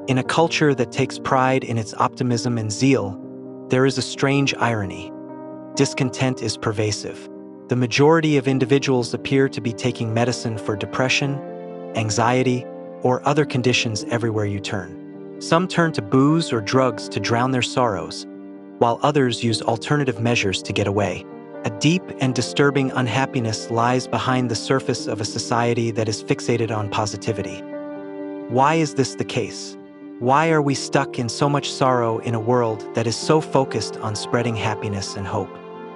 In a culture that takes pride in its optimism and zeal, there is a strange irony. Discontent is pervasive. The majority of individuals appear to be taking medicine for depression, anxiety, or other conditions everywhere you turn. Some turn to booze or drugs to drown their sorrows, while others use alternative measures to get away. A deep and disturbing unhappiness lies behind the surface of a society that is fixated on positivity. Why is this the case? Why are we stuck in so much sorrow in a world that is so focused on spreading happiness and hope?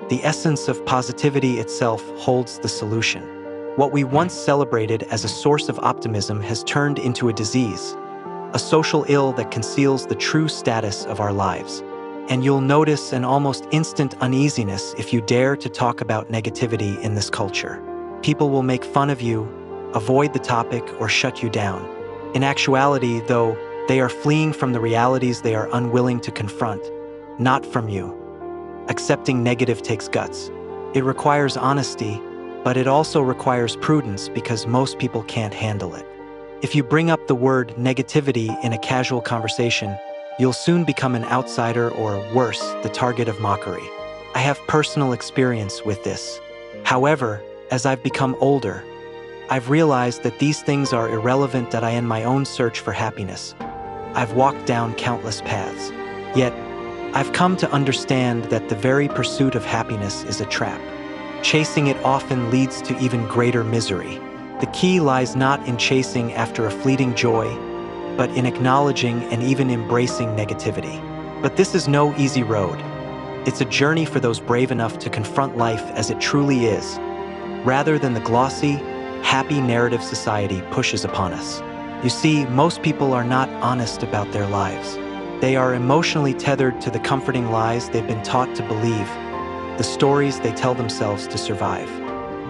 The essence of positivity itself holds the solution. What we once celebrated as a source of optimism has turned into a disease, a social ill that conceals the true status of our lives. And you'll notice an almost instant uneasiness if you dare to talk about negativity in this culture. People will make fun of you, avoid the topic, or shut you down. In actuality, though, they are fleeing from the realities they are unwilling to confront, not from you. Accepting negative takes guts. It requires honesty, but it also requires prudence because most people can't handle it. If you bring up the word negativity in a casual conversation, you'll soon become an outsider or, worse, the target of mockery. I have personal experience with this. However, as I've become older, I've realized that these things are irrelevant, that I am my own search for happiness. I've walked down countless paths. Yet, I've come to understand that the very pursuit of happiness is a trap. Chasing it often leads to even greater misery. The key lies not in chasing after a fleeting joy, but in acknowledging and even embracing negativity. But this is no easy road. It's a journey for those brave enough to confront life as it truly is, rather than the glossy, happy narrative society pushes upon us. You see, most people are not honest about their lives. They are emotionally tethered to the comforting lies they've been taught to believe, the stories they tell themselves to survive.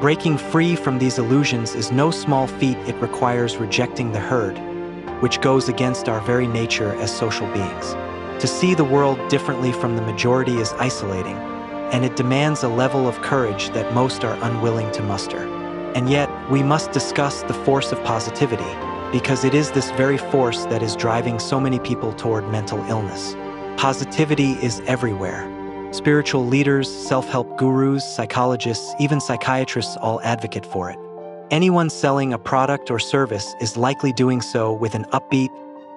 Breaking free from these illusions is no small feat. It requires rejecting the herd, which goes against our very nature as social beings. To see the world differently from the majority is isolating, and it demands a level of courage that most are unwilling to muster. And yet, we must discuss the force of positivity, because it is this very force that is driving so many people toward mental illness. Positivity is everywhere. Spiritual leaders, self-help gurus, psychologists, even psychiatrists all advocate for it. Anyone selling a product or service is likely doing so with an upbeat,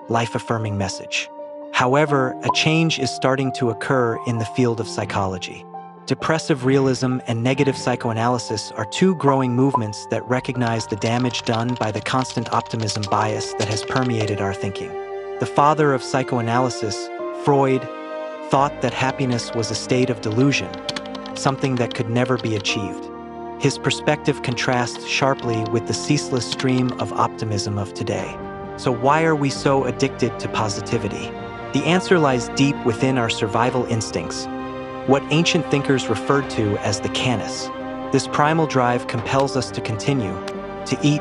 life-affirming message. However, a change is starting to occur in the field of psychology. Depressive realism and negative psychoanalysis are two growing movements that recognize the damage done by the constant optimism bias that has permeated our thinking. The father of psychoanalysis, Freud, thought that happiness was a state of delusion, something that could never be achieved. His perspective contrasts sharply with the ceaseless stream of optimism of today. So why are we so addicted to positivity? The answer lies deep within our survival instincts, what ancient thinkers referred to as the canis. This primal drive compels us to continue, to eat,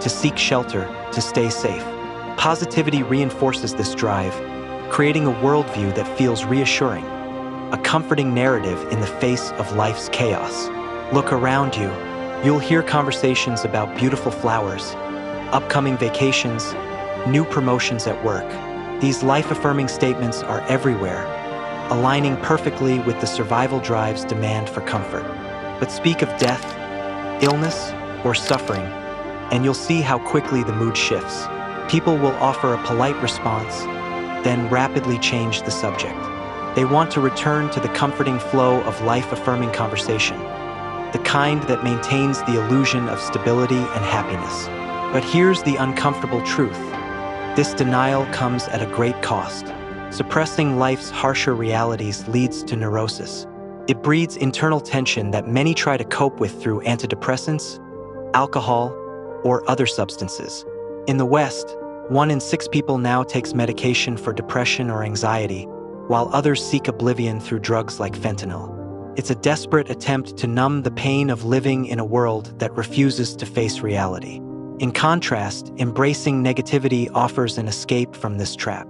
to seek shelter, to stay safe. Positivity reinforces this drive, creating a worldview that feels reassuring, a comforting narrative in the face of life's chaos. Look around you. You'll hear conversations about beautiful flowers, upcoming vacations, new promotions at work. These life-affirming statements are everywhere, aligning perfectly with the survival drive's demand for comfort. But speak of death, illness, or suffering, and you'll see how quickly the mood shifts. People will offer a polite response, then rapidly change the subject. They want to return to the comforting flow of life-affirming conversation, the kind that maintains the illusion of stability and happiness. But here's the uncomfortable truth. This denial comes at a great cost. Suppressing life's harsher realities leads to neurosis. It breeds internal tension that many try to cope with through antidepressants, alcohol, or other substances. In the West, 1 in 6 people now takes medication for depression or anxiety, while others seek oblivion through drugs like fentanyl. It's a desperate attempt to numb the pain of living in a world that refuses to face reality. In contrast, embracing negativity offers an escape from this trap.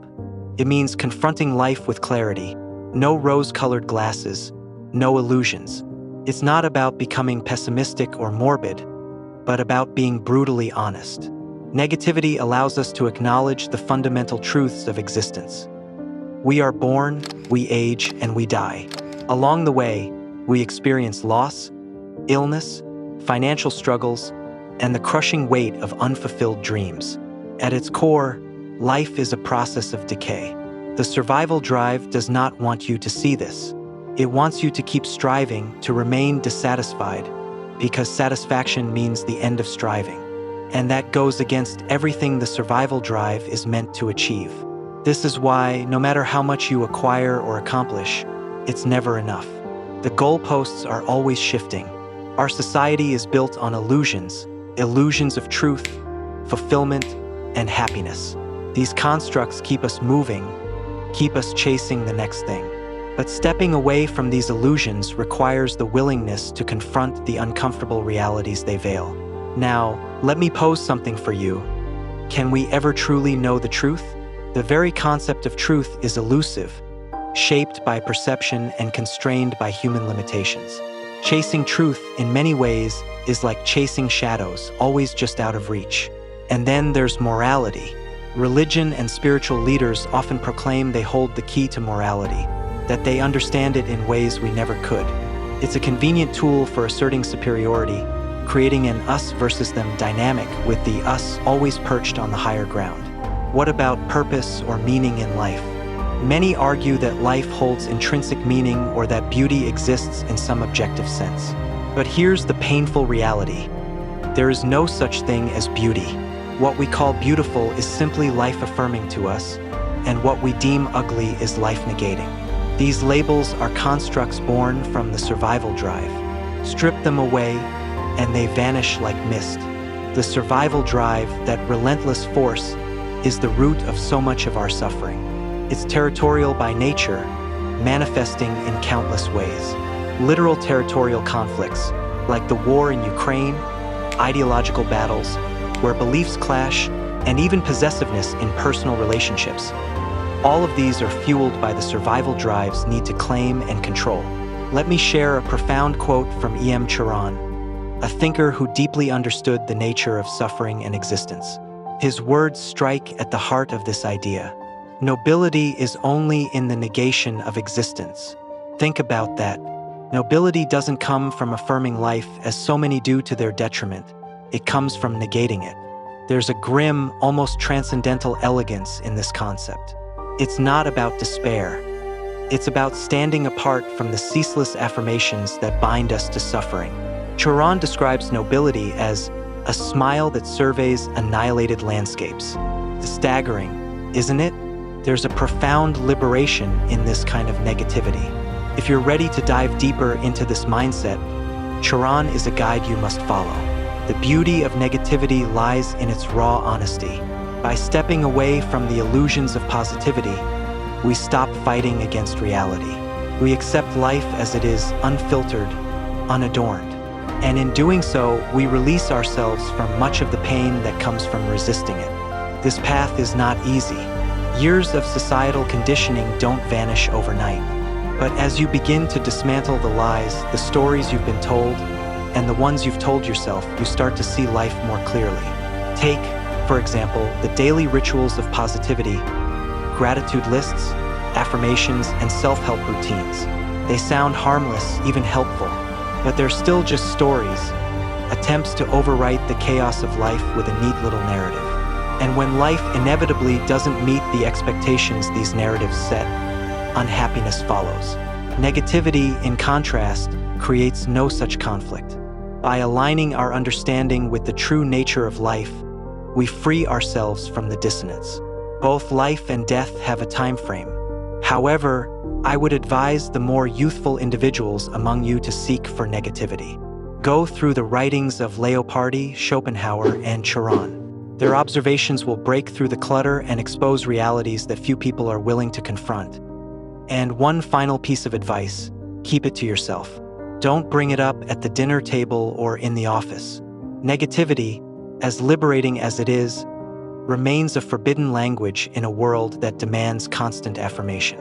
It means confronting life with clarity, no rose-colored glasses, no illusions. It's not about becoming pessimistic or morbid, but about being brutally honest. Negativity allows us to acknowledge the fundamental truths of existence. We are born, we age, and we die. Along the way, we experience loss, illness, financial struggles, and the crushing weight of unfulfilled dreams. At its core, life is a process of decay. The survival drive does not want you to see this. It wants you to keep striving, to remain dissatisfied, because satisfaction means the end of striving. And that goes against everything the survival drive is meant to achieve. This is why, no matter how much you acquire or accomplish, it's never enough. The goalposts are always shifting. Our society is built on illusions of truth, fulfillment, and happiness. These constructs keep us moving, keep us chasing the next thing. But stepping away from these illusions requires the willingness to confront the uncomfortable realities they veil. Now, let me pose something for you. Can we ever truly know the truth? The very concept of truth is elusive, shaped by perception and constrained by human limitations. Chasing truth, in many ways, is like chasing shadows, always just out of reach. And then there's morality. Religion and spiritual leaders often proclaim they hold the key to morality, that they understand it in ways we never could. It's a convenient tool for asserting superiority, creating an us versus them dynamic, with the us always perched on the higher ground. What about purpose or meaning in life? Many argue that life holds intrinsic meaning or that beauty exists in some objective sense. But here's the painful reality. There is no such thing as beauty. What we call beautiful is simply life-affirming to us, and what we deem ugly is life-negating. These labels are constructs born from the survival drive. Strip them away, and they vanish like mist. The survival drive, that relentless force, is the root of so much of our suffering. It's territorial by nature, manifesting in countless ways. Literal territorial conflicts, like the war in Ukraine, ideological battles, where beliefs clash, and even possessiveness in personal relationships. All of these are fueled by the survival drive's need to claim and control. Let me share a profound quote from E.M. Chiron, a thinker who deeply understood the nature of suffering and existence. His words strike at the heart of this idea. Nobility is only in the negation of existence. Think about that. Nobility doesn't come from affirming life as so many do to their detriment. It comes from negating it. There's a grim, almost transcendental elegance in this concept. It's not about despair. It's about standing apart from the ceaseless affirmations that bind us to suffering. Chiron describes nobility as a smile that surveys annihilated landscapes. Staggering, isn't it? There's a profound liberation in this kind of negativity. If you're ready to dive deeper into this mindset, Chiron is a guide you must follow. The beauty of negativity lies in its raw honesty. By stepping away from the illusions of positivity, we stop fighting against reality. We accept life as it is, unfiltered, unadorned. And in doing so, we release ourselves from much of the pain that comes from resisting it. This path is not easy. Years of societal conditioning don't vanish overnight. But as you begin to dismantle the lies, the stories you've been told, and the ones you've told yourself, you start to see life more clearly. Take, for example, the daily rituals of positivity, gratitude lists, affirmations, and self-help routines. They sound harmless, even helpful, but they're still just stories, attempts to overwrite the chaos of life with a neat little narrative. And when life inevitably doesn't meet the expectations these narratives set, unhappiness follows. Negativity, in contrast, creates no such conflict. By aligning our understanding with the true nature of life, we free ourselves from the dissonance. Both life and death have a time frame. However, I would advise the more youthful individuals among you to seek for negativity. Go through the writings of Leopardi, Schopenhauer, and Chiron. Their observations will break through the clutter and expose realities that few people are willing to confront. And one final piece of advice: keep it to yourself. Don't bring it up at the dinner table or in the office. Negativity, as liberating as it is, remains a forbidden language in a world that demands constant affirmation.